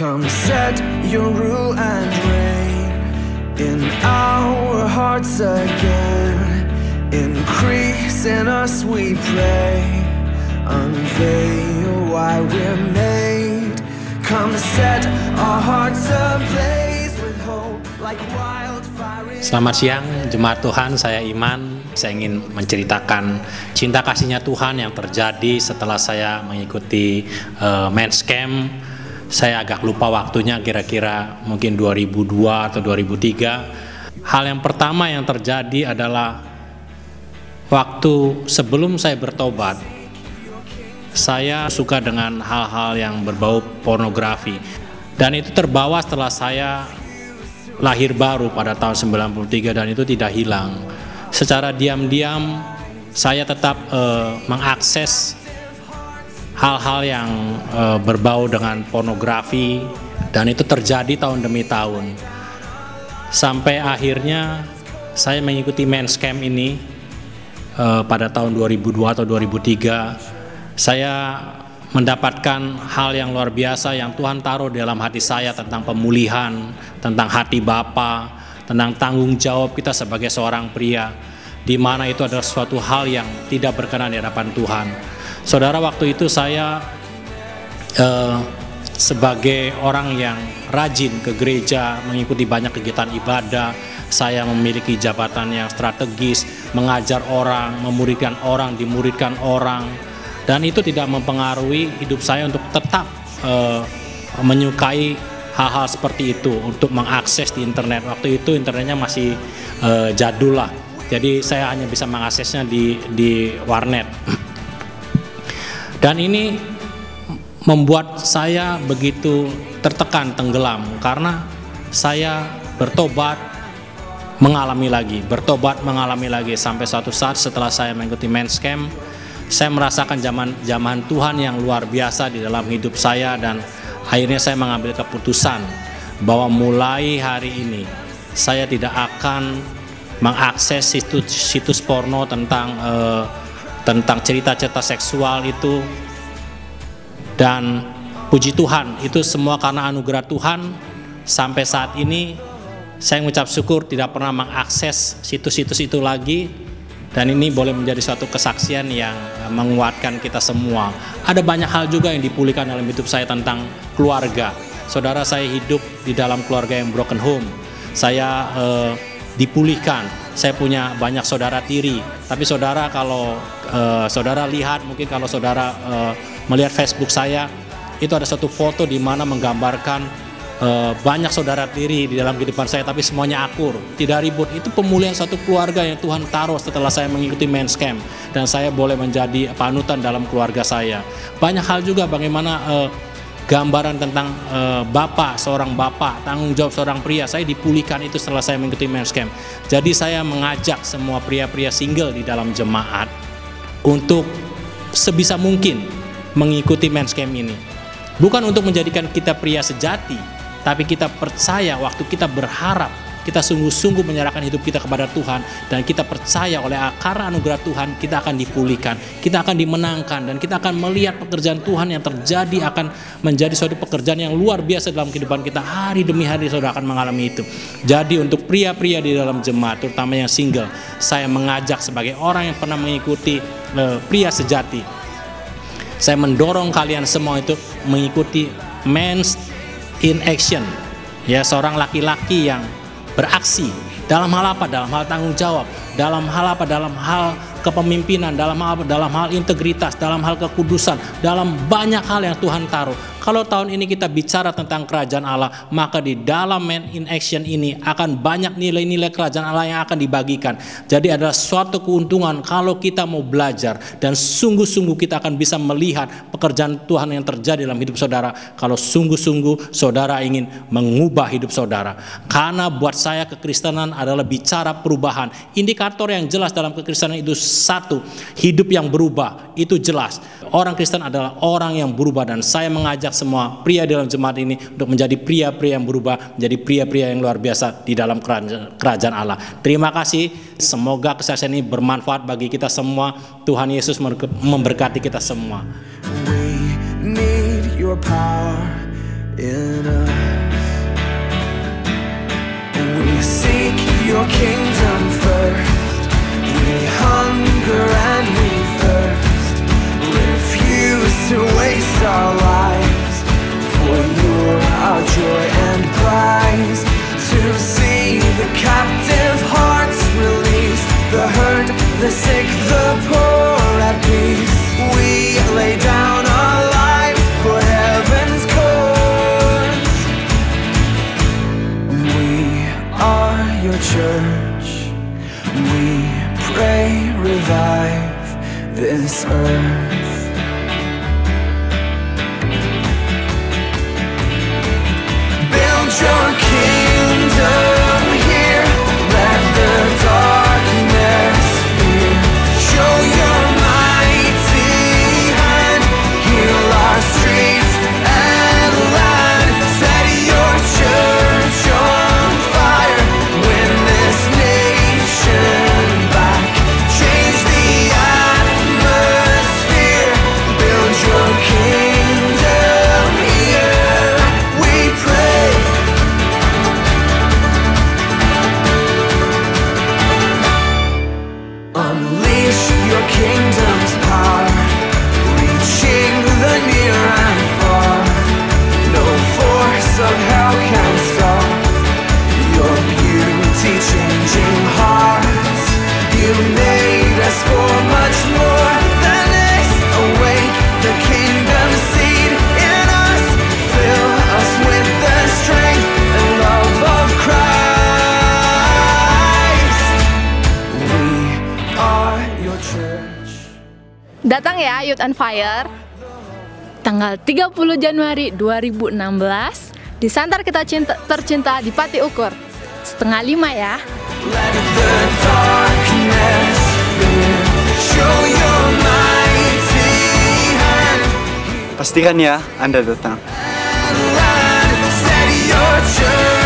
Come set your rule and reign in our hearts again. Increase in us we pray. Unveil why we're made. Come set our hearts ablaze with hope like wildfire. Selamat siang jemaat Tuhan, saya Iman. Saya ingin menceritakan cinta kasihnya Tuhan yang terjadi setelah saya mengikuti Men's Camp. Saya agak lupa waktunya, kira-kira mungkin 2002 atau 2003. Hal yang pertama yang terjadi adalah waktu sebelum saya bertobat, saya suka dengan hal-hal yang berbau pornografi. Dan itu terbawa setelah saya lahir baru pada tahun 93 dan itu tidak hilang. Secara diam-diam saya tetap mengakses hal-hal yang berbau dengan pornografi dan itu terjadi tahun demi tahun. Sampai akhirnya saya mengikuti Men's Camp ini pada tahun 2002 atau 2003. Saya mendapatkan hal yang luar biasa yang Tuhan taruh dalam hati saya tentang pemulihan, tentang hati Bapa, tentang tanggung jawab kita sebagai seorang pria, di mana itu adalah suatu hal yang tidak berkenan di hadapan Tuhan. Saudara, waktu itu saya sebagai orang yang rajin ke gereja, mengikuti banyak kegiatan ibadah, saya memiliki jabatan yang strategis, mengajar orang, memuridkan orang, dimuridkan orang, dan itu tidak mempengaruhi hidup saya untuk tetap menyukai hal-hal seperti itu, untuk mengakses di internet. Waktu itu internetnya masih jadul lah, jadi saya hanya bisa mengaksesnya di warnet. Dan ini membuat saya begitu tertekan, tenggelam, karena saya bertobat, mengalami lagi, sampai suatu saat setelah saya mengikuti Men's Camp, saya merasakan zaman Tuhan yang luar biasa di dalam hidup saya, dan akhirnya saya mengambil keputusan bahwa mulai hari ini saya tidak akan mengakses situs porno tentang cerita-cerita seksual itu. Dan puji Tuhan, itu semua karena anugerah Tuhan. Sampai saat ini saya mengucap syukur tidak pernah mengakses situs-situs itu lagi. Dan ini boleh menjadi suatu kesaksian yang menguatkan kita semua. Ada banyak hal juga yang dipulihkan dalam hidup saya tentang keluarga. Saudara, saya hidup di dalam keluarga yang broken home. Saya dipulihkan. Saya punya banyak saudara tiri. Tapi saudara, kalau saudara lihat, mungkin kalau saudara melihat Facebook saya, itu ada satu foto di mana menggambarkan banyak saudara tiri di dalam kehidupan saya, tapi semuanya akur, tidak ribut. Itu pemulihan satu keluarga yang Tuhan taruh setelah saya mengikuti Men's Camp, dan saya boleh menjadi panutan dalam keluarga saya. Banyak hal juga bagaimana gambaran tentang seorang bapak, tanggung jawab seorang pria, saya dipulihkan itu setelah saya mengikuti Men's Camp. Jadi saya mengajak semua pria-pria single di dalam jemaat untuk sebisa mungkin mengikuti Men's Camp ini. Bukan untuk menjadikan kita pria sejati, tapi kita percaya waktu kita berharap, kita sungguh-sungguh menyerahkan hidup kita kepada Tuhan, dan kita percaya karena anugerah Tuhan kita akan dipulihkan, kita akan dimenangkan, dan kita akan melihat pekerjaan Tuhan yang terjadi akan menjadi suatu pekerjaan yang luar biasa dalam kehidupan kita. Hari demi hari saudara akan mengalami itu. Jadi untuk pria-pria di dalam jemaat, terutama yang single, saya mengajak sebagai orang yang pernah mengikuti pria sejati, saya mendorong kalian semua itu mengikuti Men's in Action, ya, seorang laki-laki yang beraksi dalam hal apa? Dalam hal tanggung jawab, dalam hal apa? Dalam hal kepemimpinan, dalam hal apa? Dalam hal integritas, dalam hal kekudusan, dalam banyak hal yang Tuhan taruh. Kalau tahun ini kita bicara tentang kerajaan Allah, maka di dalam Men in Action ini akan banyak nilai-nilai kerajaan Allah yang akan dibagikan. Jadi adalah suatu keuntungan kalau kita mau belajar dan sungguh-sungguh kita akan bisa melihat pekerjaan Tuhan yang terjadi dalam hidup saudara, kalau sungguh-sungguh saudara ingin mengubah hidup saudara. Karena buat saya kekristenan adalah bicara perubahan. Indikator yang jelas dalam kekristenan itu satu, hidup yang berubah, itu jelas. Orang Kristen adalah orang yang berubah, dan saya mengajak semua pria dalam jemaat ini untuk menjadi pria-pria yang berubah, menjadi pria-pria yang luar biasa di dalam kerajaan Allah. Terima kasih, semoga kesaksian ini bermanfaat bagi kita semua. Tuhan Yesus memberkati kita semua. We need your power in church. We pray, revive this earth. Build your kingdom here. Let the darkness fear. Show your mighty hand. Heal our streets and land. Set your church on fire. Win this nation back. Change the atmosphere. Build your kingdom here. We pray. Unleash your kingdom's power, reaching the near and far. No force of hell can stop your beauty changing hearts. You made us for much more than this. Awake the kingdom seed in us. Fill us with the strength and love of Christ. We are your church. Datang ya Youth on Fire tanggal 30 Januari 2016 di Santar Kita Tercinta di Pati Ukur 4:30 ya. Let the darkness fear. Show your mighty hand. Pastikan ya Anda datang. Set your church